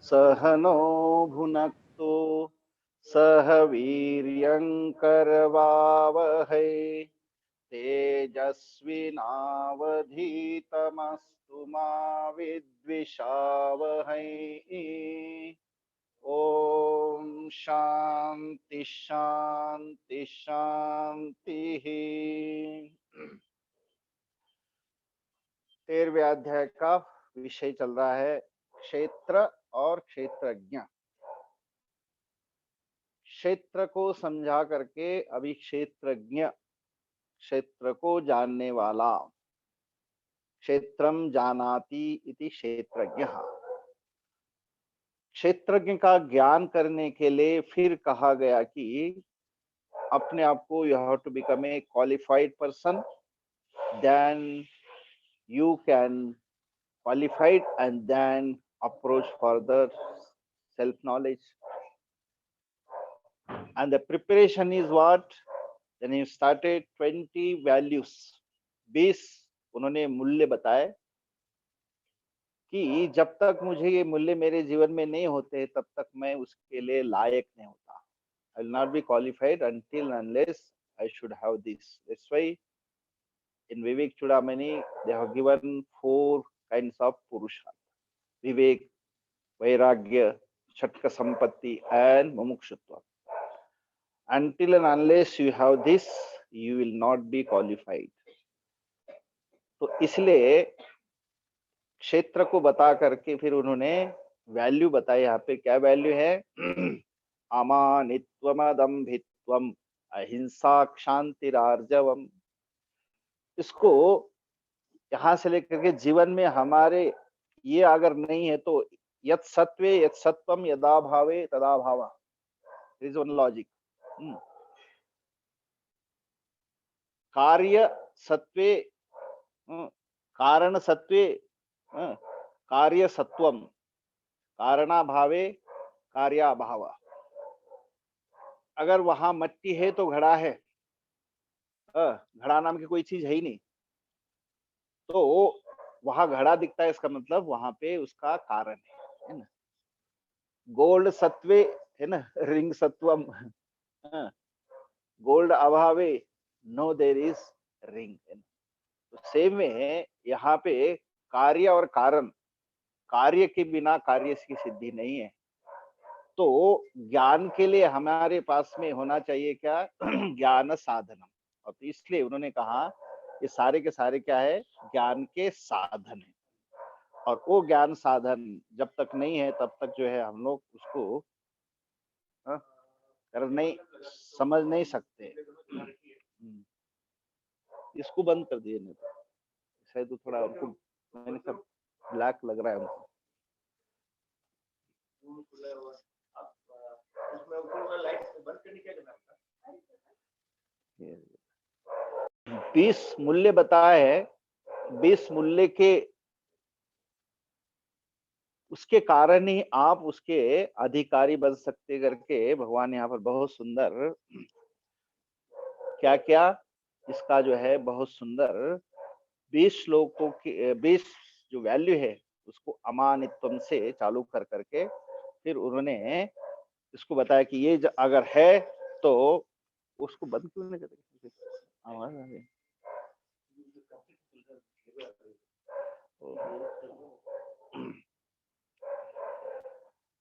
सह नो भुनक्तु सह वीर्यङ्करवावहै तेजस्विनावधीतमस्तु मा विद्विषावहै। ओम शांति शांति शांति। 13वें अध्याय का विषय चल रहा है क्षेत्र और क्षेत्रज्ञ। क्षेत्र को समझा करके अभी क्षेत्रज्ञ, क्षेत्र को जानने वाला, क्षेत्रम जानाति इति क्षेत्रज्ञः। क्षेत्रज्ञ का ज्ञान करने के लिए फिर कहा गया कि अपने आप को you have to become a qualified person, then you can qualified and then approach further self knowledge. And the preparation is what? Then he started 20 values. 20 उन्होंने मूल्य बताए कि जब तक मुझे ये मूल्य मेरे जीवन में नहीं होते तब तक मैं उसके लिए लायक नहीं होता. I will not be qualified until unless I should have this. That's why in Vivek Chudamani they have given 4 kinds of purusha: Vivek, Vairagya, Shatka Sampatti and Mumukshutva. Until and unless you have this, you will not be qualified. तो इसलिए क्षेत्र को बता करके फिर उन्होंने value बताई. यहाँ पे क्या वैल्यू है? अमानित्वमदम्भित्वम अहिंसा क्षांतिरार्जवम. इसको यहाँ से लेकर के जीवन में हमारे ये अगर नहीं है तो यत् सत्वे यत् सत्वम यदा भावे तदा भावा. There is one logic. कार्य सत्वे कारण सत्वे कार्य सत्वम कारणाभावे कार्याभाव. अगर वहां मट्टी है तो घड़ा है, घड़ा नाम की कोई चीज है ही नहीं, तो वहां घड़ा दिखता है, इसका मतलब वहां पे उसका कारण है ना. गोल्ड सत्वे है ना, रिंग सत्वम. गोल्ड अभावे नो देर इज रिंग. तो सेम में यहाँ पे कार्य और कारण, कार्य के बिना कार्य की सिद्धि नहीं है. तो ज्ञान के लिए हमारे पास में होना चाहिए क्या? ज्ञान साधनम. और तो इसलिए उन्होंने कहा ये सारे के सारे क्या है? ज्ञान के साधन है. और वो ज्ञान साधन जब तक नहीं है तब तक जो है हम लोग उसको कर नहीं समझ नहीं सकते. इसको बंद कर दिए नहीं तो शायद तो थोड़ा उनको मैंने सब ब्लैक लग रहा है उनको. 20 मूल्य बताए हैं. 20 मूल्य के उसके कारण ही आप उसके अधिकारी बन सकते करके भगवान यहाँ पर बहुत सुंदर क्या क्या इसका जो है बहुत सुंदर 20 श्लोकों की 20 जो वैल्यू है उसको अमानित्वम से चालू कर करके फिर उन्होंने इसको बताया कि ये अगर है तो उसको बंद क्यों नहीं करते. आवाज आ रही.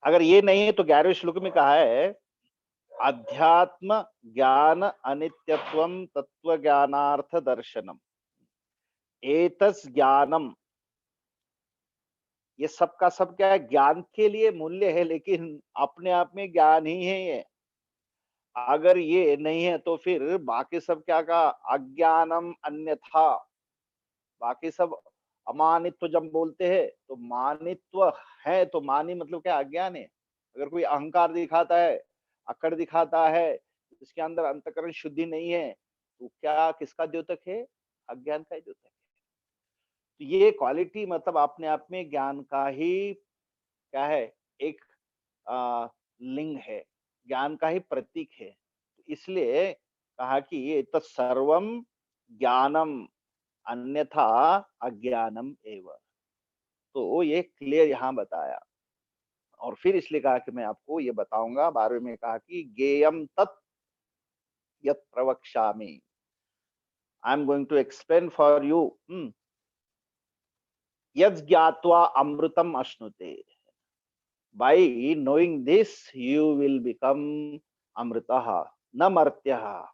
अगर ये नहीं है तो 11वें श्लोक में कहा है अध्यात्म ज्ञान अनित्यत्वम तत्व ज्ञानार्थ दर्शनम एतस् ज्ञानम. ये सबका सब क्या है? ज्ञान के लिए मूल्य है, लेकिन अपने आप में ज्ञान ही है ये. अगर ये नहीं है तो फिर बाकी सब क्या का? अज्ञानम अन्यथा. बाकी सब अमानित्व जब बोलते हैं तो मानित्व है, तो मानी मतलब क्या? अज्ञान है. अगर कोई अहंकार दिखाता है, अकड़ दिखाता है, इसके अंदर अंतःकरण शुद्धि नहीं है, तो क्या किसका द्योतक है? अज्ञान का ही द्योतक है. तो ये क्वालिटी मतलब अपने आप में ज्ञान का ही क्या है? एक लिंग है, ज्ञान का ही प्रतीक है. इसलिए कहा कि ये तो सर्वम ज्ञानम अन्यथा अज्ञानम एव. तो ये क्लियर यहाँ बताया. और फिर इसलिए कहा कि मैं आपको ये बताऊंगा। 12वें में कहा कि गेयम तत् यत् प्रवक्ष्यामि, I am going to explain for you यत् ज्ञात्वा अमृतम अश्नुते। By knowing this, you will become amritaha, na martyaha.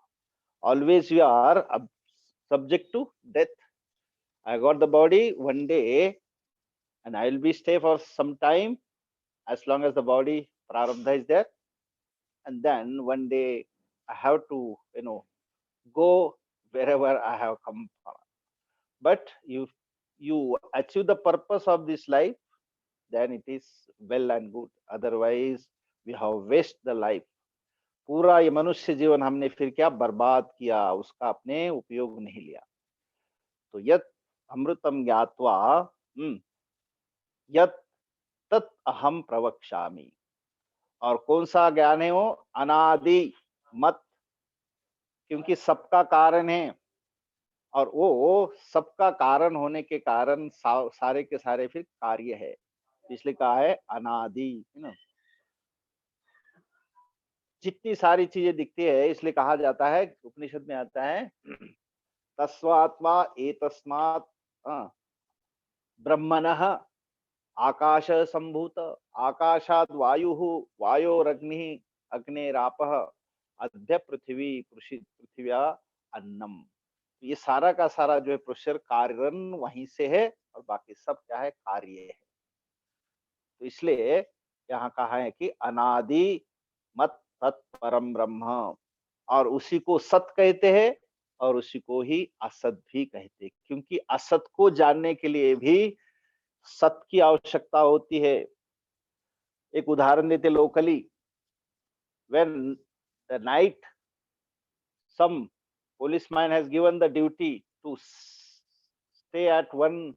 Always you are subject to death. I got the body one day, and I will be stay for some time, as long as the body prarabdha is there. And then one day I have to, go wherever I have come from. But you achieve the purpose of this life, then it is well and good. Otherwise, we have waste the life. पूरा ये मनुष्य जीवन हमने फिर क्या बर्बाद किया, उसका आपने उपयोग नहीं लिया। तो यत् अमृतम ज्ञात्वा यत् तत् अहम प्रवक्ष्यामि। और कौन सा ज्ञान है वो? अनादि मत, क्योंकि सबका कारण है, और वो सबका कारण होने के कारण सारे के सारे फिर कार्य है, इसलिए कहा है अनादि, है ना। जितनी सारी चीजें दिखती है, इसलिए कहा जाता है, उपनिषद में आता है, तस्वात्मा एतस्मात् ब्रह्मणः आकाश संभूत, आकाशाद वायु, वायोरग्नि, अग्नेरापः, अद्य पृथ्वी, पृथिव्या अन्नम। ये सारा का सारा जो है प्रोसेसर कारण वहीं से है, और बाकी सब क्या है? कार्य है। तो इसलिए यहाँ कहा है कि अनादि मत तत्परम ब्रह्म, और उसी को सत कहते हैं, और उसी को ही असत भी कहते हैं, क्योंकि असत को जानने के लिए भी सत की आवश्यकता होती है। एक उदाहरण देते locally, when the night some policeman has given the duty to stay at one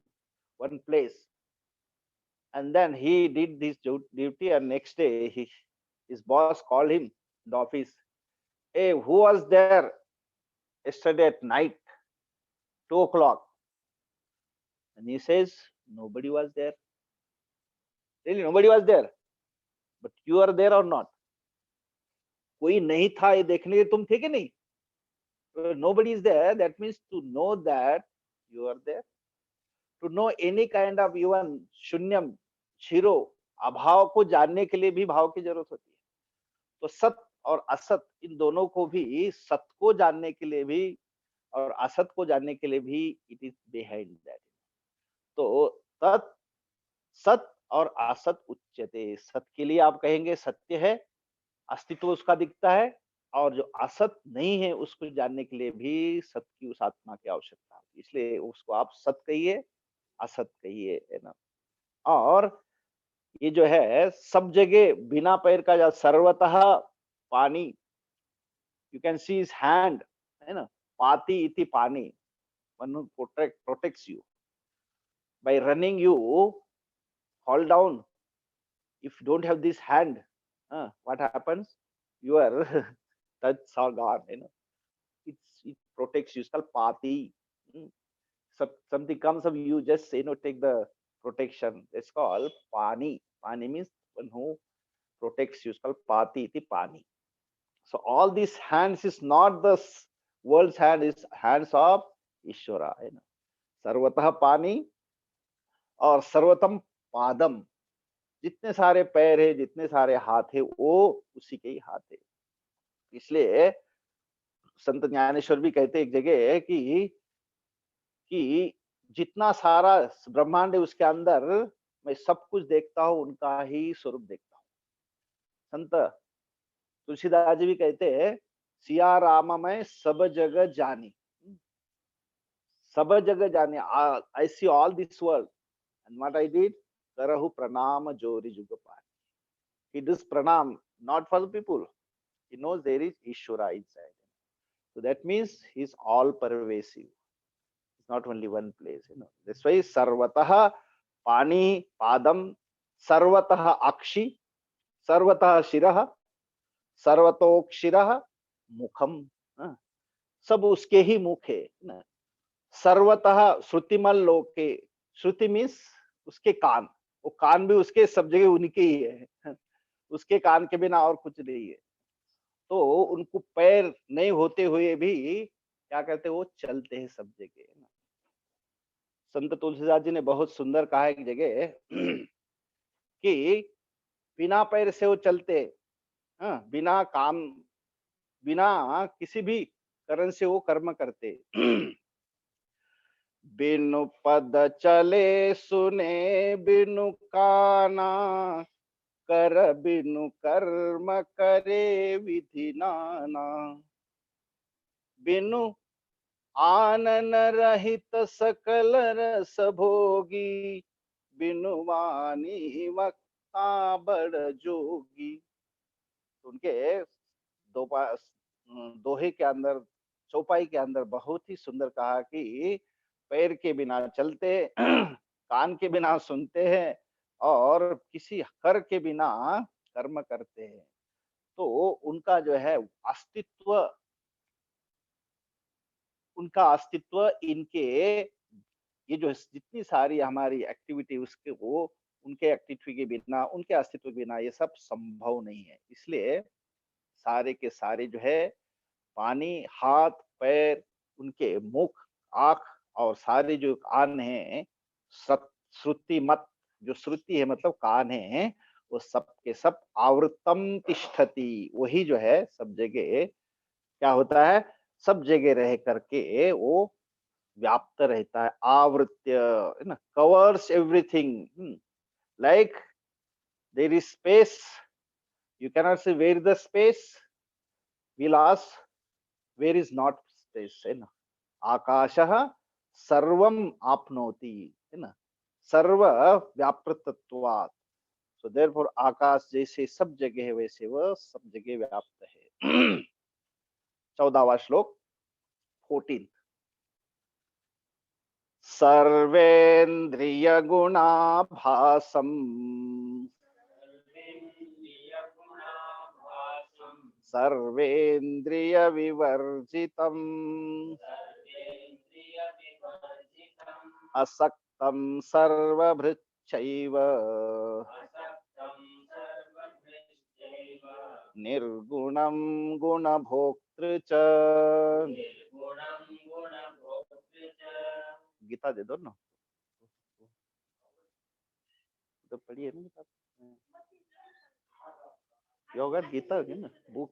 place, and then he did this duty, and next day his boss called him in the office. Hey, who was there yesterday at night, 2 o'clock? And he says, nobody was there. Really, nobody was there. But you are there or not? कोई नहीं था ये देखने के, तुम थे कि नहीं? Nobody is there. That means to know that you are there. To know any kind of even शून्यम, जीरो, अभाव को जानने के लिए भी भाव की जरूरत होती है। तो सत और असत, इन दोनों को भी, सत को जानने के लिए भी और असत को जानने के लिए भी, इट इज बिहाइंड दैट। तो तत् सत और असत उच्यते। सत के लिए आप कहेंगे सत्य है, अस्तित्व उसका दिखता है, और जो असत नहीं है उसको जानने के लिए भी सत की, उस आत्मा की आवश्यकता है, इसलिए उसको आप सत कहिए, असत कहिए, है ना। और ये जो है सब जगह बिना पैर का, सर्वतः पानी, you can see his hand, है ना। पाति इति पानी, one who protects you bye running, you fall down. If you don't have this hand, what happens? Your touch are gone, you know. It protects you. It's called pati. Hmm. Something comes of you, just take the protection. It's called pani. Pani means one who protects you. It's called pati iti pani. So all these hands is not the world's hand, is hands of Ishvara, you know. Sarvatah pani और सर्वतम पादम, जितने सारे पैर है, जितने सारे हाथ है, वो उसी के ही हाथ है। इसलिए संत ज्ञानेश्वर भी कहते एक जगह कि जितना सारा ब्रह्मांड है उसके अंदर मैं सब कुछ देखता हूँ, उनका ही स्वरूप देखता हूँ। संत तुलसीदास जी भी कहते हैं, सिया राम मैं सब जगह जानी, सब जगह जानी, I see all this world, and what I did, करहु प्रणाम जोरी जुग पानी। He does pranam not for the people. He knows there is Ishvara inside. So that means he's all pervasive. It's not only one place, you know. That's why sarvatah pani padam, sarvatah akshi, sarvatah shirah, sarvatokshirah mukham. सब उसके ही मुख है सर्वतः श्रुतिमल लोके। श्रुति means उसके कान, वो कान भी उसके सब जगह उनके ही है। उसके कान के बिना और कुछ नहीं है। तो उनको पैर नहीं होते हुए भी क्या करते हैं, वो चलते हैं सब जगह, है ना। संत तुलसीदास जी ने बहुत सुंदर कहा है एक जगह कि बिना पैर से वो चलते, हाँ, बिना किसी भी करण से वो कर्म करते। बिनु पद चले सुने, बिनु काना कर, बिनु कर्म करे विधि नाना। बिनु आनन रहित सकल रस भोगी, बिनु वाणी वक्ता बड़ जोगी। तो उनके दोहे के अंदर, चौपाई के अंदर बहुत ही सुंदर कहा कि पैर के बिना चलते, कान के बिना सुनते हैं और किसी कर के बिना कर्म करते हैं। तो उनका जो है अस्तित्व, उनका अस्तित्व इनके, ये जो जितनी सारी हमारी एक्टिविटी उसके वो, उनके एक्टिविटी के बिना, उनके अस्तित्व के बिना ये सब संभव नहीं है। इसलिए सारे के सारे जो है पानी, हाथ, पैर, उनके मुख, आँख और सारे जो कान हैं, श्रुति मत, जो श्रुति है मतलब कान है, वो सब के सब आवृतम तिष्ठति, वही जो है सब जगह क्या होता है, सब जगह रह करके वो व्याप्त रहता है, आवृत्य, है ना, covers everything. Like there is space, you cannot say where the space, we'll ask where is not space, है ना। आकाशः सर्वम आपनोति, है ना, सर्व व्यापृतत्वात्। सो देयरफॉर आकाश जैसे सब जगह है वैसे वह सब जगह व्याप्त है। 14वां श्लोक 14। सर्वेन्द्रिय गुणाभासम, सर्वेन्द्रिय विवर्जितम्, असक्तं सर्वभृच्चैव, निर्गुणं गुणभोक्तृ च। गीता दे दो ना, तो पढ़िए ना गीता, योगा गीता होगी ना बुक।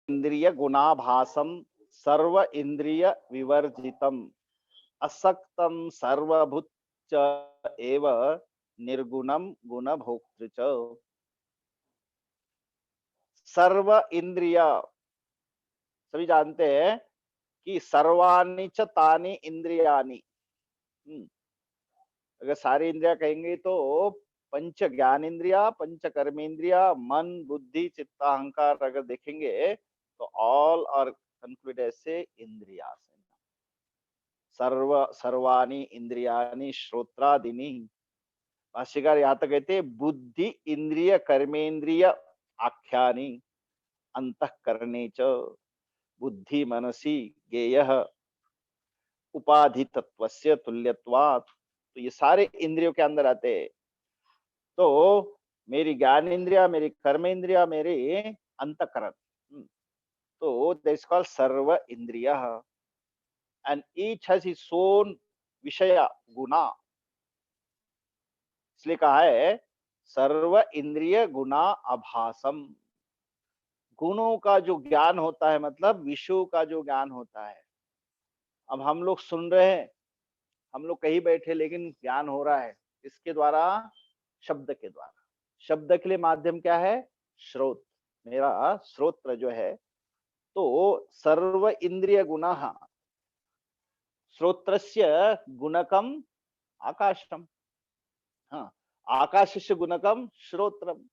इंद्रिय गुणाभासम, सर्व इंद्रिय विवर्जितम, असक्तम सर्वभूत च एव, निर्गुणम गुणभोक्तृ च। सर्व इंद्रिय, सभी जानते हैं कि सर्वाणि च तानि इंद्रियानि। अगर सारी इंद्रिया कहेंगे तो पंच ज्ञान इंद्रिया, पंच कर्मेंद्रिया, मन, बुद्धि, चित्त, अहंकार अगर देखेंगे तो ऑल आर कंक्लूड ऐसे इंद्रिया। सर्व सर्वाणी इंद्रियानि श्रोत्रादिनी। भाष्यकार यहाँ तक कहते हैं बुद्धि इंद्रिय कर्मेंद्रिय आख्यानि अंतःकरणे च, बुद्धि मनसी ज्ञेयः उपाधि तत्वस्य तुल्यत्वात्। तो ये सारे इंद्रियों के अंदर आते हैं। तो मेरी ज्ञान इंद्रिया, मेरी कर्म इंद्रिया, मेरे अंतःकरण, तो दैट्स कॉल्ड सर्व इंद्रिय, and each has its own विषय गुणा। इसलिए कहा है सर्व इंद्रिय गुणा अभासम। गुणों का जो ज्ञान होता है मतलब विषयों का जो ज्ञान होता है। अब हम लोग सुन रहे हैं, हम लोग कहीं बैठे लेकिन ज्ञान हो रहा है इसके द्वारा, शब्द के द्वारा। शब्द के लिए माध्यम क्या है, श्रोत, मेरा श्रोत्र जो है। तो सर्व इंद्रिय गुणः, श्रोत्रस्य गुणकम आकाशम, हाँ, आकाशस्य गुणकम श्रोत्रम।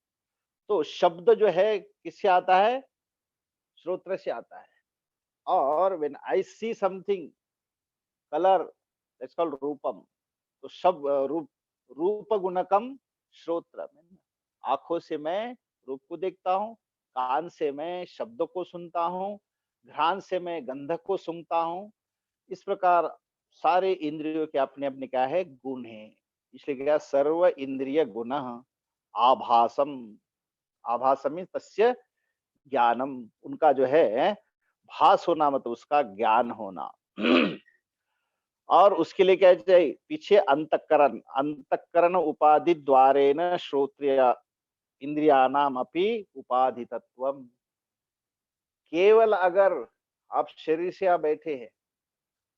तो शब्द जो है किससे आता है, श्रोत्र से आता है। और when I see something colour, that's called रूपम। तो शब्द रूप गुणकम श्रोत्र, आंखों से मैं रूप को देखता हूँ, कान से मैं शब्द को सुनता हूँ, घ्राण से मैं गंध को सूंघता हूँ। इस प्रकार सारे इंद्रियों के अपने अपने क्या है, गुण हैं। इसलिए क्या, सर्व इंद्रिय गुण आभासम, आभासम मीन्स तस्य ज्ञानम, उनका जो है भास होना, मतलब उसका ज्ञान होना। और उसके लिए क्या चाहिए, पीछे अंतःकरण, अंतःकरण उपाधि द्वारेण श्रोत्रिय इंद्रियानाम अपि उपाधितत्वम। केवल अगर आप शरीर से आप बैठे हैं,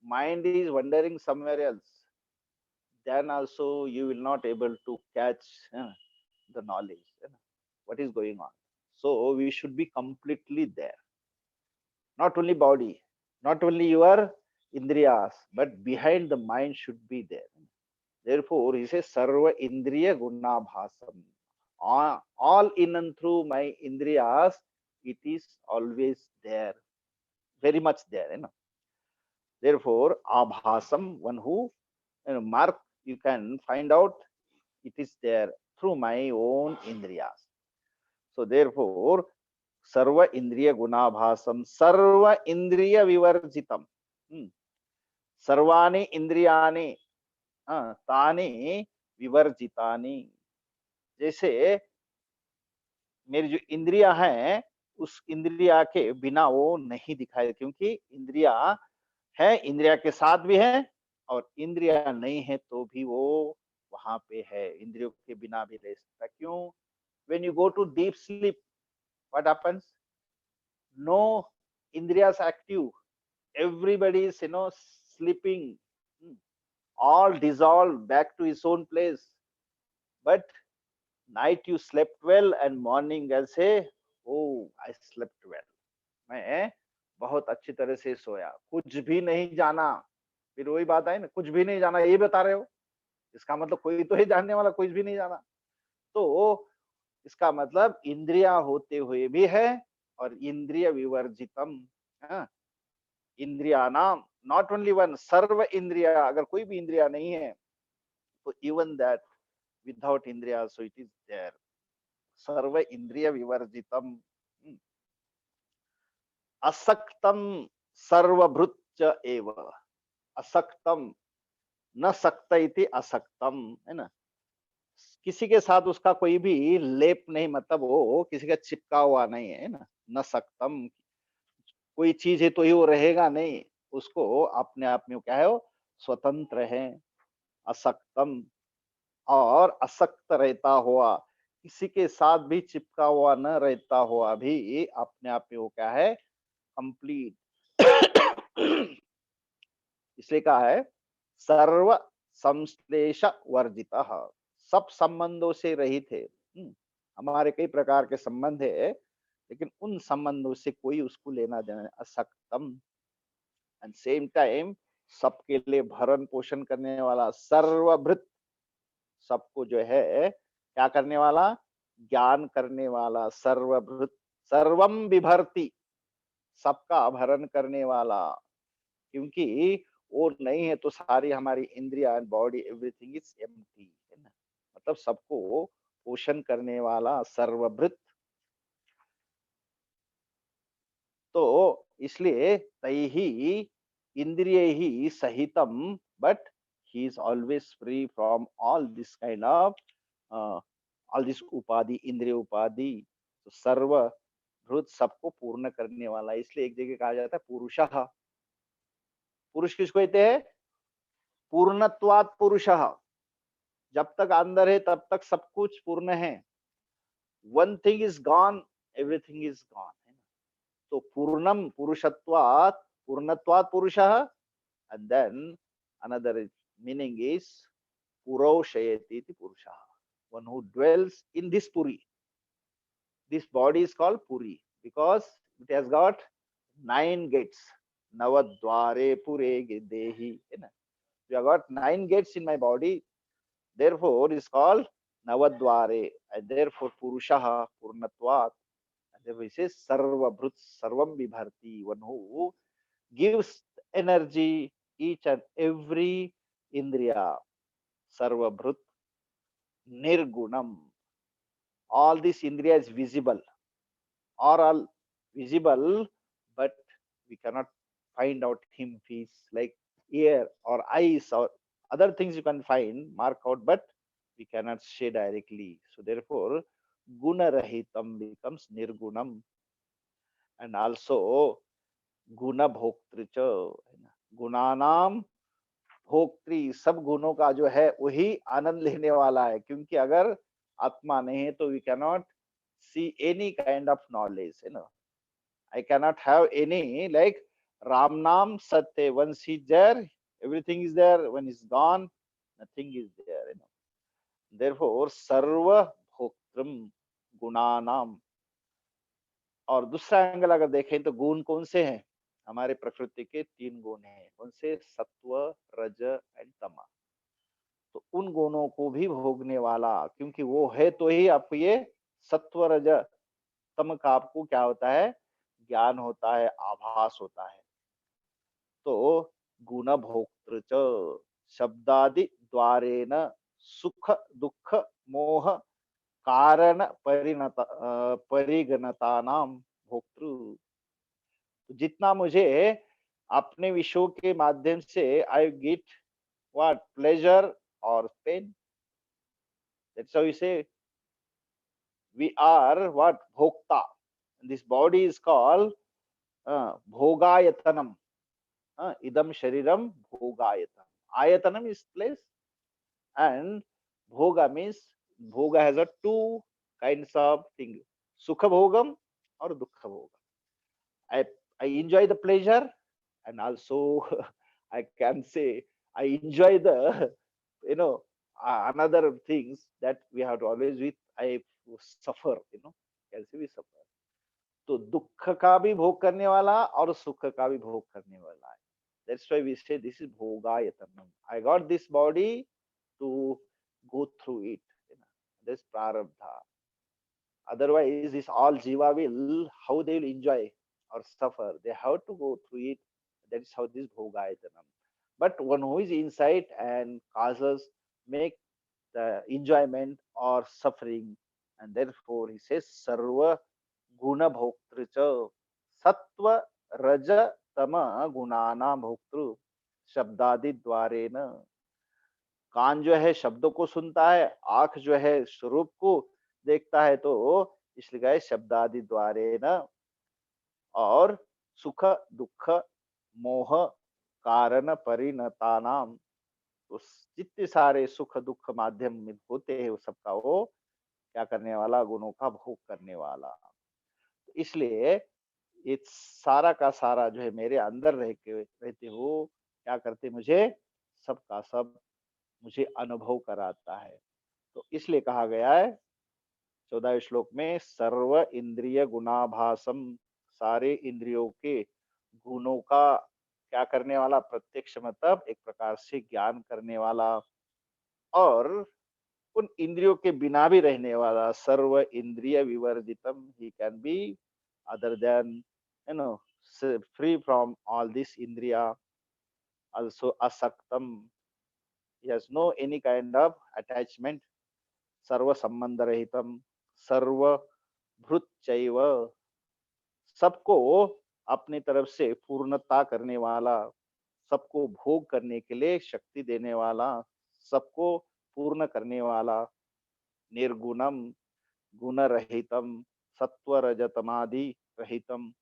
mind is wondering somewhere else, then also you will not able to catch the knowledge, what is going on. So we should be completely there, not only body, not only your indriyas, but behind the mind should be there. Therefore he says sarva indriya gunabhasam, all in and through my indriyas, it is always there, very much there, therefore abhasam, one who, mark, you can find out, it is there through my own indriyas. So therefore sarva indriya gunabhasam sarva indriya vivarjitam, सर्वाणि इंद्रियाणि तानि विवर्जितानि। जैसे मेरी जो इंद्रिया हैं, उस इंद्रिया के बिना वो नहीं दिखाई, क्योंकि इंद्रिया है, इंद्रिया के साथ भी है, और इंद्रिया नहीं है तो भी वो वहां पे है, इंद्रियों के बिना भी रह सकता। क्यों? when you go to deep sleep, what happens? No indriyas active, everybody is sleeping, hmm, all dissolved back to his own place, but night you slept well and morning I'll say, oh I slept well, मैं बहुत अच्छी तरह से सोया, कुछ भी नहीं जाना। फिर वही बात आई ना, कुछ भी नहीं जाना ये बता रहे हो, इसका मतलब कोई तो है जानने वाला, कुछ भी नहीं जाना। तो इसका मतलब इंद्रिया होते हुए भी है, और इंद्रिय विवर्जितम, इंद्रिया नाम, नॉट ओनली वन, सर्व इंद्रिया, अगर कोई भी इंद्रिया नहीं है तो इवन दैट विदाउट इंद्रिया सो इट इज देयर, सर्व इंद्रिय विवर्जितम, असक्तम सर्वभृत च एव, असक्तम न सक्त इति असक्तम, है ना, किसी के साथ उसका कोई भी लेप नहीं, मतलब वो किसी का चिपका हुआ नहीं है ना, न सक्तम, कोई चीज है तो ही वो रहेगा नहीं, उसको अपने आप में क्या है, वो स्वतंत्र है, असक्तम, और असक्त रहता हुआ, किसी के साथ भी चिपका हुआ न रहता हुआ भी अपने आप में वो क्या है, कंप्लीट। इसलिए कहा है सर्व संश्लेष वर्जित, सब संबंधों से रहित है। हमारे कई प्रकार के संबंध है, लेकिन उन संबंधों से कोई उसको लेना देना नहीं, असक्तम, एंड सेम टाइम सबके लिए भरण पोषण करने वाला, सर्वभृत, सबको जो है क्या करने वाला, ज्ञान करने वाला, सर्वभृत, सर्वम विभर्ति, सबका भरण करने वाला, क्योंकि वो नहीं है तो सारी हमारी इंद्रिया and body everything is empty, है ना, मतलब सबको पोषण करने वाला सर्वभृत। तो इसलिए तैहि इंद्रिय ही सहितम, but he is always free from all this kind of all this उपाधि, इंद्रिय उपाधि। तो सर्वभृत, सबको पूर्ण करने वाला, इसलिए एक जगह कहा जाता है पुरुषः, पुरुष किसको कहते हैं, पूर्णत्वात् पुरुषः, जब तक अंदर है तब तक सब कुछ पूर्ण है, one thing is gone, everything is gone, है ना। तो पूर्णम पुरुषत्वात्, पूर्णत्वात् पुरुषः, and then another meaning is पुरोशयति इति पुरुषः, one who dwells in this puri, this body is called puri because it has got 9 gates, navadware pure dehi, है ना, you have got 9 gates in my body, therefore is called navadware, and therefore purushah purnatvat, and therefore he says sarvabhrut sarvam vibharti, one who gives energy each and every indriya, sarvabhrut nirgunam, all this indriya is visible, are all visible, but we cannot find out him, he is like ear or eyes or Other things you can find, mark out, but we cannot say directly. So therefore, guna rahitam becomes nirgunam. And also guna bhoktri cha, गुणानाम भोक्त्री, सब गुणों का जो है वही आनंद लेने वाला है, क्योंकि अगर आत्मा नहीं है तो we cannot see any kind of knowledge, है ना. I cannot have any, like Ram Nam Satya. Once he's there, everything is there. When he's gone, nothing is there. You know. Therefore, Sarva Bhoktram Gunanam. और दूसरा angle अगर देखें तो गुण कौन से हैं? हमारे प्रकृति के तीन गुण हैं. कौन से? सत्व, रज एंड तमा. तो उन गुणों को भी भोगने वाला, क्योंकि वो है तो ही आपको ये सत्व, रज, तम का आपको क्या होता है? ज्ञान होता है, आभास होता है. तो गुण भोक्तृ च शब्दादि द्वारेण सुख दुख मोह कारण परिगणता नाम भोक्तृ. तो जितना मुझे अपने विषयों के माध्यम से आई गेट व्हाट प्लेजर और pain, that's how we say we are what भोक्ता. दिस बॉडी इज कॉल्ड भोगायतनम. idam shariram bhogayatam. Ayatanam is place, and bhoga means, bhoga has a two kinds of thing, sukha bhogam or dukha bhogam. I enjoy the pleasure, and also I can say I enjoy the another things that we have to always with I suffer, can say we suffer. तो दुख का भी भोग करने वाला और सुख का भी भोग करने वाला है. That's why we say this is bhogayatanam. I got this body to go through it. This prarabdha. Otherwise, this all jiva will, how they will enjoy or suffer. They have to go through it. That is how this bhogayatanam. But one who is inside and causes make the enjoyment or suffering, and therefore he says sarva guna bhoktri sattva raja तम गुणाना भोक्तृ शब्दादि द्वारे न. कान जो है शब्दों को सुनता है, आंख जो है स्वरूप को देखता है, तो इसलिए कहे शब्दादि द्वारे न. और सुख दुख मोह कारण परिणता नाम, तो जितने सारे सुख दुख माध्यम में होते हैं वो सबका वो क्या करने वाला? गुणों का भोग करने वाला. इसलिए ये सारा का सारा जो है मेरे अंदर रहते हो क्या करते, मुझे सबका सब मुझे अनुभव कराता है. तो इसलिए कहा गया है 14वें श्लोक में सर्व इंद्रिय गुणाभासम, सारे इंद्रियों के गुणों का क्या करने वाला? प्रत्यक्ष मतलब एक प्रकार से ज्ञान करने वाला, और उन इंद्रियों के बिना भी रहने वाला. सर्व इंद्रिय विवर्जितम, he can be other than free from all this indriya. Also asaktam, he has no any kind of attachment. Sarva sambandha rahitam, sarva भृत चैव, सबको अपनी तरफ से पूर्णता करने वाला, सबको भोग करने के लिए शक्ति देने वाला, सबको पूर्ण करने वाला. निर्गुणम गुण रहितम सत्व रजतमादि रहितम.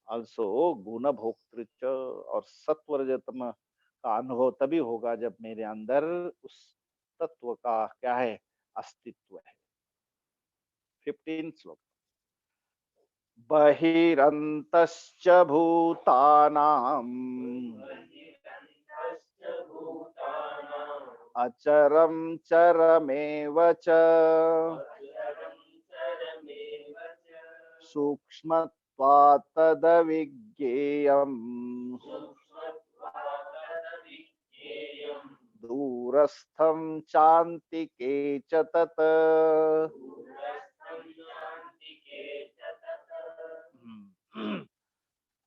ऑल्सो गुण भोक्तृ, और सत्व रजतम का अनुभव तभी होगा जब मेरे अंदर उस तत्व का क्या है? अस्तित्व है. 15 श्लोक. बहिरंतश्च भूतानां अचरं चरमेव च सूक्ष्मत्वात् तदविज्ञेयम् दूरस्थं चान्तिके च तत्.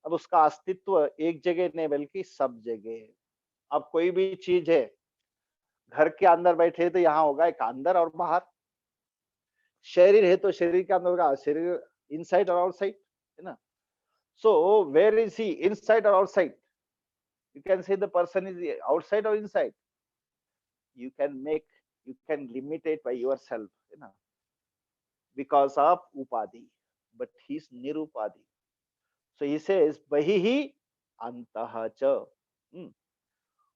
अब उसका अस्तित्व एक जगह नहीं बल्कि सब जगह है. अब कोई भी चीज है, घर के अंदर बैठे तो यहाँ होगा एक अंदर और बाहर. शरीर है तो शरीर के अंदर होगा, शरीर इनसाइड और आउटसाइड, है ना. So where is he, inside और outside? You can say the person is outside or inside. you can limit it by yourself, because of upadhi, but he's nirupadi. So he says bahihi antah cha. Hmm.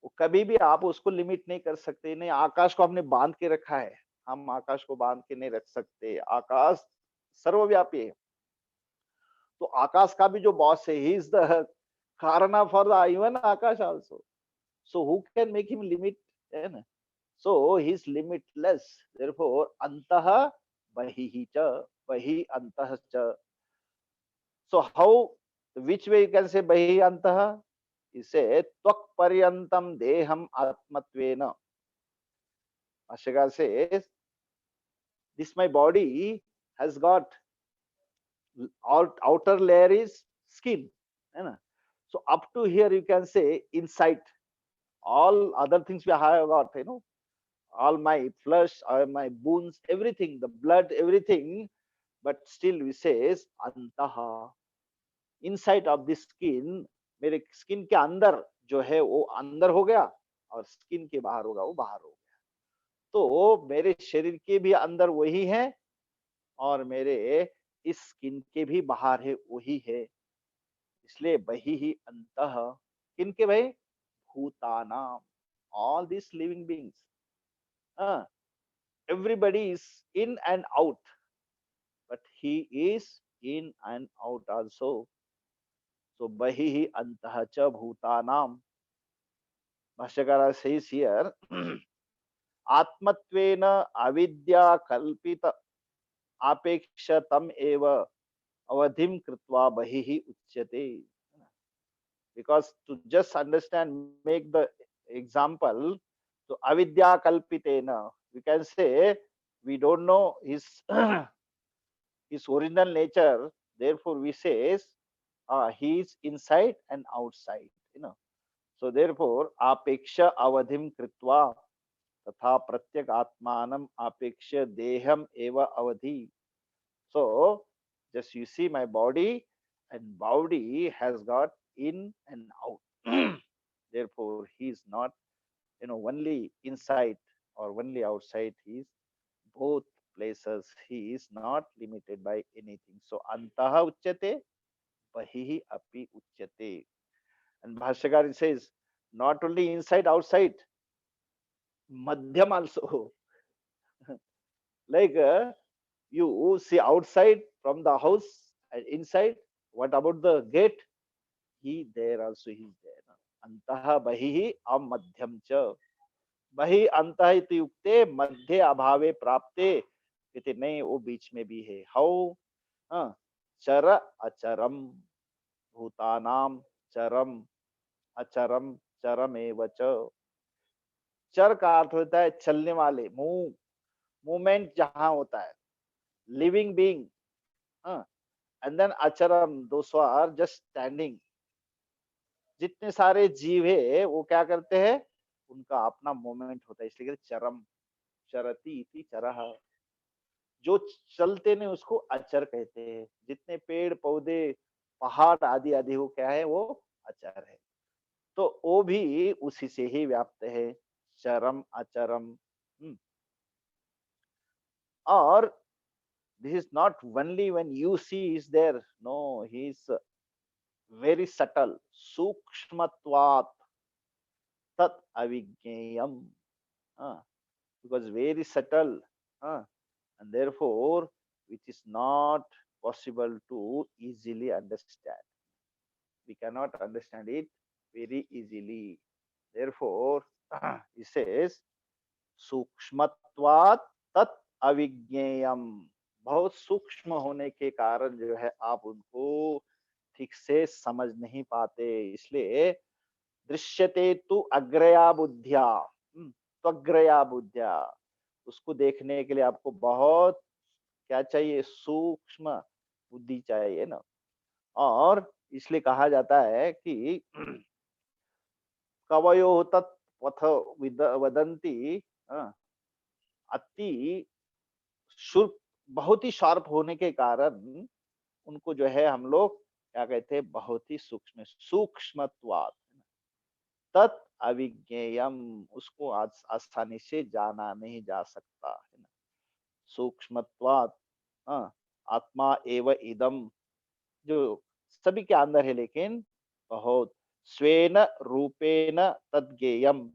वो कभी भी आप उसको limit नहीं कर सकते। नहीं, आकाश को आपने बांध के रखा है, हम आकाश को बांध के नहीं रख सकते। आकाश सर्वव्यापी है। तो आकाश का भी जो बॉस है, ही इज द कारण for the even Akash also. So who can make him limit, है ना? सो ही इज लिमिटलेस, देयरफॉर अंतः बहिः च, बहि अंतः च। So how, which way you can say bahi antah? He say त्वक् पर्यंतम देहम आत्मत्वेन. Ashika says this my body has got outer layer is skin, है ना? So up to here you can say inside. All other things we have got, all my flesh, all my bones, everything, the blood, everything. But still we says antaha. Inside of the skin, मेरे skin के अंदर जो है वो अंदर हो गया, और स्किन के बाहर होगा वो बाहर हो गया। तो मेरे शरीर के भी अंदर वही है, और मेरे इस स्किन के भी बाहर है वही है। इसलिए बही ही अंतः, किन के भाई? भूतानाम, all this living beings, everybody is in and out, but he is in and out also. So bahihi antah cha bhutanam. Bhashyakara says here, atmatvena avidya kalpita apeksha tam eva avadhim kritva bahihi uchyate. Because to just understand, make the example, so avidya kalpitena, we can say we don't know his his original nature, therefore we say he is inside and outside. So therefore apeksha avadhim kritva तथा प्रत्यक आत्मानम अपेक्ष्य देहम एव अवधि. So just you see my body, and body has got in and out. Therefore he is not only inside or only outside, he is both places. He is not limited by anything. So antaha uchyate, bahihi api uchyate. And Bhashyakar says not only inside outside, madhyam also. Like you see outside from the house and inside, what about the gate? He there also, he is there. Antaha bahihi amadhyam cha. Bahi antah iti yukte madhye abhave prapte. कहते नहीं, वो बीच में भी है। How? चर अचरम भूतानाम चरम अचरम चरमेव च। चर का अर्थ होता है चलने वाले, मूवमेंट जहां होता है, लिविंग बीइंग, एंड देन अचरम, दोस आर जस्ट स्टैंडिंग। जितने सारे जीव है वो क्या करते हैं, उनका अपना मूवमेंट होता है, इसलिए कहते चरम, चरती इति चरह। जो चलते नहीं उसको अचर कहते हैं। जितने पेड़ पौधे पहाड़ आदि आदि वो क्या है, वो अचर है। तो वो भी उसी से ही व्याप्त है, चरम अचरम। और this is not only when you see is there, no, he is very subtle, sukshmatvat tat avijneyam, because very subtle, and therefore which is not possible to easily understand. We cannot understand it very easily. Therefore he says सूक्ष्मत्वात् तत् अविज्ञेयम, बहुत सूक्ष्म होने के कारण जो है आप उनको ठीक से समझ नहीं पाते। इसलिए दृश्यते तु अग्रया बुद्धिया, त्वग्रया बुद्धिया, उसको देखने के लिए आपको बहुत क्या चाहिए, सूक्ष्म बुद्धि चाहिए ना। और इसलिए कहा जाता है कि कवयो तत् पथ वदंती, अति शुल्क, बहुत ही शार्प होने के कारण उनको जो है हम लोग क्या कहते हैं, बहुत ही सूक्ष्म, सूक्ष्मत्वात् तत् अविज्ञेयम, उसको आसानी से जाना नहीं जा सकता, है ना। सूक्ष्मत्वात्, हाँ, आत्मा एव इदम, जो सभी के अंदर है लेकिन बहुत, स्वेन रूपेण तद्गेयम,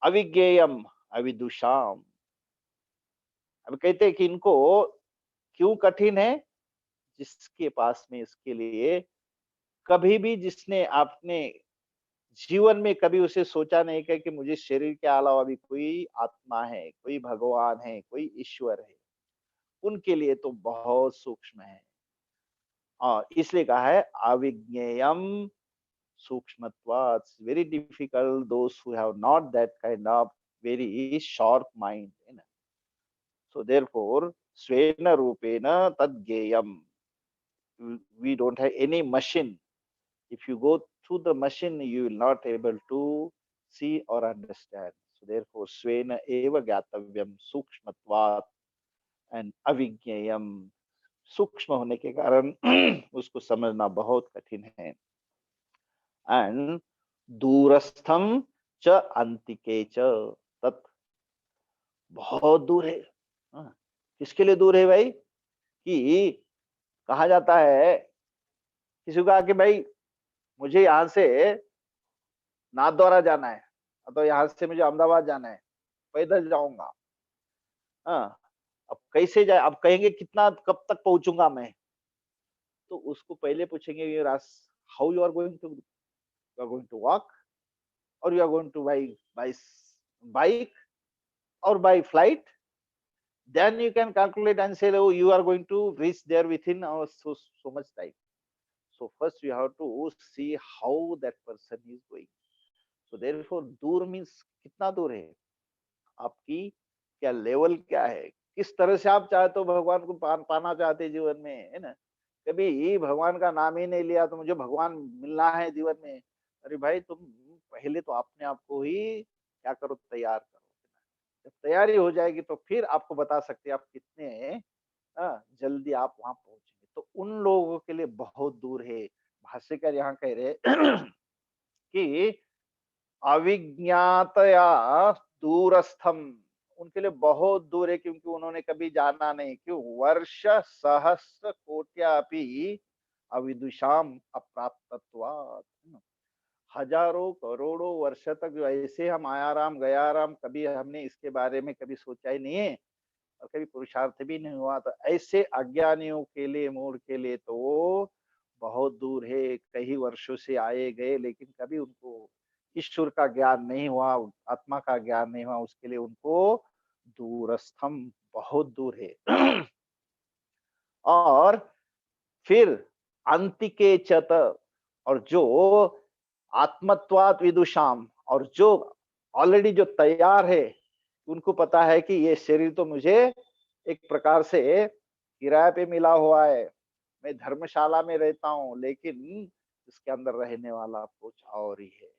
अविज्ञेयम अविदुषाम। अब कहते हैं कि इनको क्यों कठिन है, जिसके पास में इसके लिए कभी भी, जिसने आपने जीवन में कभी उसे सोचा नहीं कि मुझे शरीर के अलावा भी कोई आत्मा है, कोई भगवान है, कोई ईश्वर है, उनके लिए तो बहुत सूक्ष्म है। और इसलिए कहा है अविज्ञेयम सूक्ष्मत्वात्, very difficult those who have not that kind of very sharp mind, है ना। सो देयरफॉर स्वेन रूपेण तद्गेयम, we don't have any machine. If you go through the machine, you will not able to see or understand. So therefore, swena eva ज्ञातव्यम सूक्ष्मत्वात् and अविज्ञेयम, सूक्ष्म होने के कारण उसको समझना बहुत कठिन है। एंड दूरस्थम च अंतिके च तत्, बहुत दूर है। हाँ, किसके लिए दूर है भाई, कि कहा जाता है, किसी को कहा कि भाई मुझे यहाँ से नाथद्वारा जाना है, तो यहाँ से मुझे अहमदाबाद जाना है, पैदल जाऊंगा। हाँ, अब कैसे जाए, अब कहेंगे कितना, कब तक पहुंचूंगा मैं, तो उसको पहले पूछेंगे ये how you are going to, you are going to walk और you are going to by bike और by flight, then you can calculate and say, oh, you are going to reach there within so much time. So first you have to see how that person is going. So therefore दूर means कितना दूर है, आपकी क्या level क्या है, किस तरह से आप चाहते हो भगवान को पाना चाहते हैं जीवन में, है ना। कभी भगवान का नाम ही नहीं लिया तो मुझे भगवान मिलना है जीवन में, अरे भाई तुम पहले तो अपने आप को ही क्या करो, तैयार करो। जब तैयारी हो जाएगी तो फिर आपको बता सकते हैं आप कितने जल्दी आप वहां पहुंचेंगे। तो उन लोगों के लिए बहुत दूर है। भाष्यकार यहाँ कह रहे कि अविज्ञातया दूरस्थम, उनके लिए बहुत दूर है, क्योंकि उन्होंने कभी जाना नहीं। क्यों, वर्ष सहस्र कोट्यापि अविदुषाम अप्राप्तत्वात्, हजारों करोड़ों वर्ष तक जो ऐसे हम आयाराम गयाराम, कभी हमने इसके बारे में कभी सोचा ही नहीं है और कभी पुरुषार्थ भी नहीं हुआ, तो ऐसे अज्ञानियों के लिए, मूढ़ के लिए तो बहुत दूर है। कई वर्षों से आए गए लेकिन कभी उनको ईश्वर का ज्ञान नहीं हुआ, आत्मा का ज्ञान नहीं हुआ, उसके लिए उनको दूरस्थम, बहुत दूर है। और फिर अंतिके चत, और जो आत्मत्वात् विदुषाम, और जो ऑलरेडी जो तैयार है, उनको पता है कि ये शरीर तो मुझे एक प्रकार से किराए पे मिला हुआ है, मैं धर्मशाला में रहता हूँ, लेकिन इसके अंदर रहने वाला कुछ और ही है।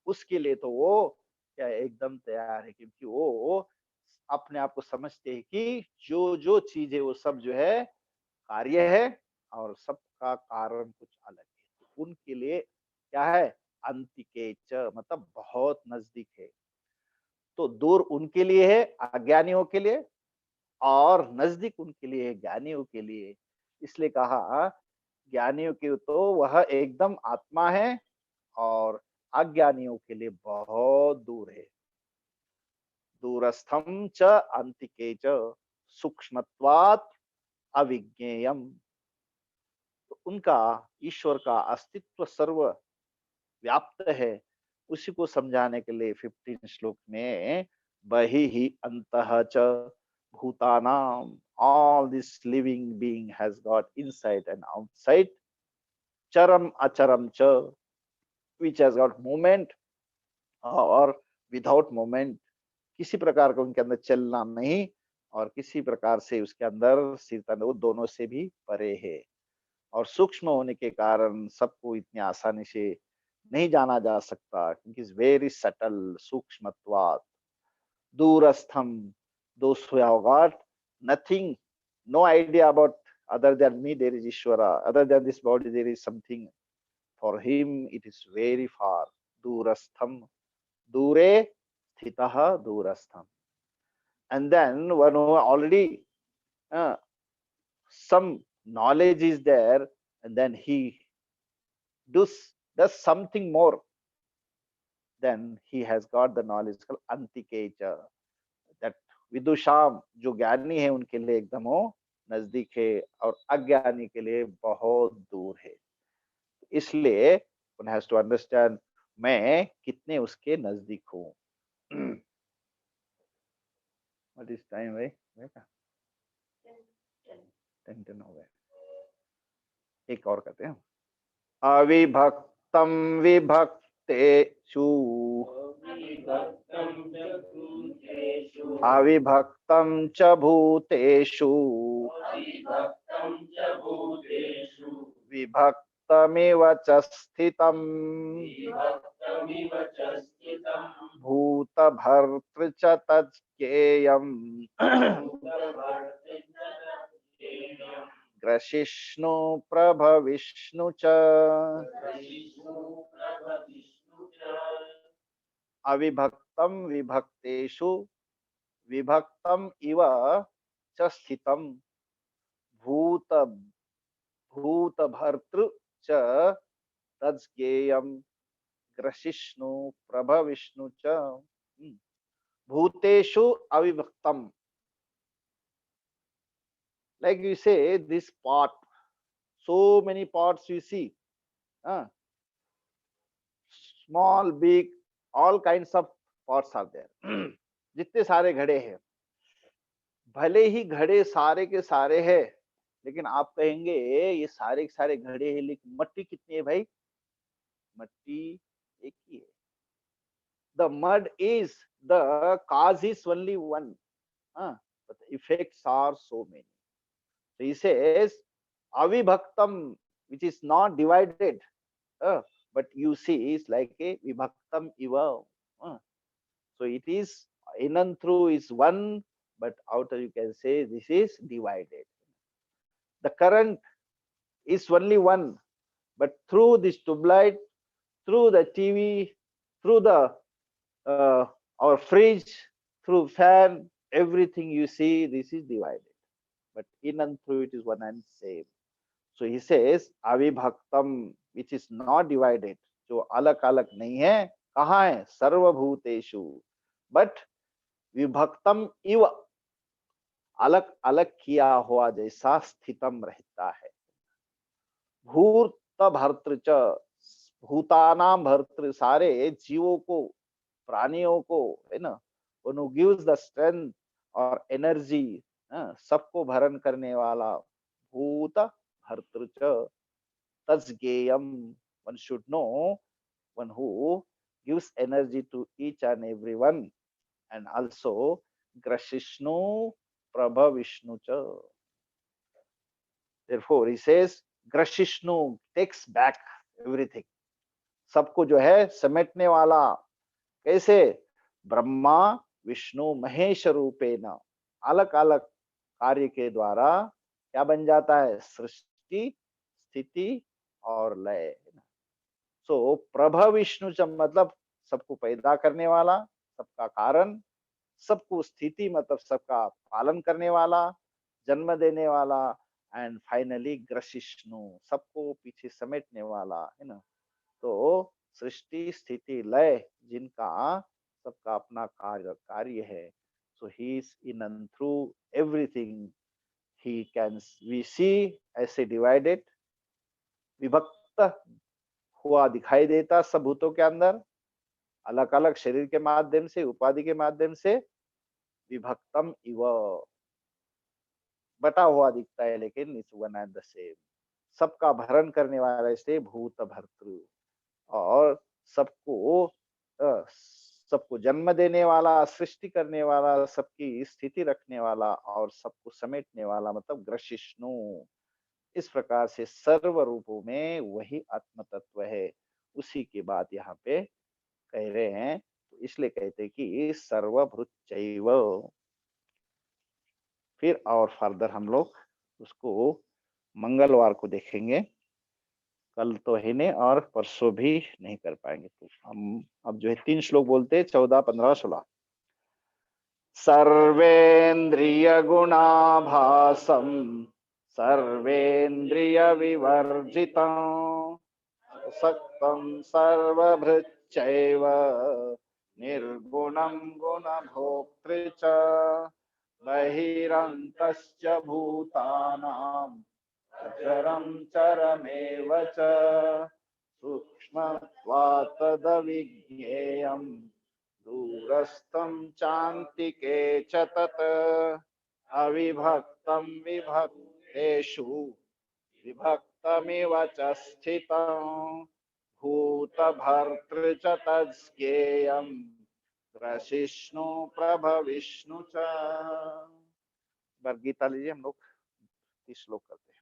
उसके लिए तो वो क्या एकदम तैयार है, क्योंकि वो अपने आप को समझते हैं कि जो जो चीज है वो सब जो है कार्य है और सबका कारण कुछ अलग है। तो उनके लिए क्या है, अंतिके च, मतलब बहुत नजदीक है। तो दूर उनके लिए है अज्ञानियों के लिए, और नजदीक उनके लिए है ज्ञानियों के लिए। इसलिए कहा ज्ञानियों के तो वह एकदम आत्मा है, और अज्ञानियों के लिए बहुत दूर है। दूरस्थम च अंतिके च सूक्ष्मत्वात् अविज्ञेयम, तो उनका ईश्वर का अस्तित्व सर्व व्याप्त है। उसी को समझाने के लिए 15 श्लोक में बहि ही अंतः च भूतानाम, all this living being has got inside and outside, charam acharam cha, which has got movement और विदाउट मोमेंट, किसी प्रकार का उनके अंदर चलना नहीं, और किसी प्रकार से उसके अंदर स्थिरता, वो दोनों से भी परे है। और सूक्ष्म होने के कारण सबको इतनी आसानी से नहीं जाना जा सकता, क्योंकि इज वेरी सटल सूक्ष्मत्वात् दूरस्थम, those who have got nothing, no idea about other than me there is Ishvara, other than this body there is something, for him it is very far, दूरस्थम, दूरे स्थितः दूरस्थम. And then one who already uh, some knowledge is there, and then he does does something more, then he has got the knowledge called antikecha. That विदुषाम जो ज्ञानी है उनके लिए एकदम वो नजदीक है और अज्ञानी के लिए बहुत दूर है. इसलिए one has to understand मैं कितने उसके नजदीक हूँ. What is time भाई? 10 हो गए. एक और करते हैं. अविभक्तम विभक्तेषु, अविभक्तं च भूतेषु, विभक्तमिव च स्थितम्, भूतभर्तृ च तज्ज्ञेयम्, ग्रसिष्णु प्रभविष्णु च. अविभक्तम विभक्तेषु, विभक्तम इव च स्थितम, भूत भूतभर्तृ च तज्ज्ञेयम्, ग्रसिष्णु प्रभविष्णु च. भूतेषु अविभक्तम, like you say this pot, so many pots you see, small, big, all kinds of pots are there. जितने सारे घड़े हैं, भले ही घड़े सारे के सारे हैं, लेकिन आप कहेंगे ये सारे के सारे घड़े हैं, लेकिन मट्टी कितनी है भाई? मट्टी एक ही है. The mud is, the cause is only one, but the effects are so many. So he says avibhaktam, which is not divided, but you see it's like a vibhaktam iva. So it is in and through is one, but outer you can say this is divided. The current is only one, but through this tube light, through the TV, through the our fridge, through fan, everything you see, this is divided. But in and through it is one and same. So he says avibhaktam, which is not divided, जो अलग अलग नहीं है, कहाँ है? सर्वभूतेषु. But विभक्तम इव, अलग अलग किया हुआ जैसा स्थितम रहता है. भूत भर्तृ च, भूतानाम भर्तृ, सारे जीवों को, प्राणियों को, है ना, who gives the strength और एनर्जी, सबको भरण करने वाला. भूत भर्तृ च तज्ज्ञेयम, one should know, one who gives energy to each and everyone, and also grashishnu prabhavishnu cha. Therefore he says grashishnu takes back everything, सबको जो है समेटने वाला. कैसे? ब्रह्मा विष्णु महेश रूपेण, अलग अलग कार्य के द्वारा क्या बन जाता है? सृष्टि, स्थिति और लय. सो प्रभव विष्णु मतलब सबको पैदा करने वाला, सबका कारण, सबको स्थिति मतलब सबका पालन करने वाला, जन्म देने वाला, एंड फाइनली ग्रसिष्णु, सबको पीछे समेटने वाला, है ना. तो सृष्टि स्थिति लय जिनका सबका अपना कार्य है. So he is in and through everything. He can we see ऐसे डिवाइडेड, विभक्त हुआ दिखाई देता सब भूतों के अंदर, अलग अलग शरीर के माध्यम से, उपाधि के माध्यम से. विभक्तम इव, बटा हुआ दिखता है, लेकिन it's one and the same. सबका भरण करने वाला इसलिए भूत भर्तृ, और सबको सबको जन्म देने वाला, सृष्टि करने वाला, सबकी स्थिति रखने वाला और सबको समेटने वाला, मतलब ग्रसिष्णु. इस प्रकार से सर्व रूपों में वही आत्म तत्व है. उसी की बात यहाँ पे कह रहे हैं. तो इसलिए कहते हैं कि सर्वभृच्चैव. फिर और फर्दर हम लोग उसको मंगलवार को देखेंगे. कल तो है नहीं और परसों भी नहीं कर पाएंगे, तो हम अब जो है 3 श्लोक बोलते हैं, 14, 15, 16। सर्वेन्द्रिय गुणाभासम सर्वेन्द्रिय विवर्जितम् सक्तं सर्वभृच्चैव निर्गुणं गुणभोक्तृ च बहिरन्तश्च भूतानां अचरं चरमेव च सूक्ष्मत्वात् तदविज्ञेयं दूरस्थं चान्तिके च तत् अविभक्तं विभक्तेषु विभक्तमिव च स्थितं भूतभर्तृ च तज्ज्ञेयं ग्रसिष्णु प्रभविष्णु च। गीता लीजिए, हम लोग 30 श्लोक करते हैं।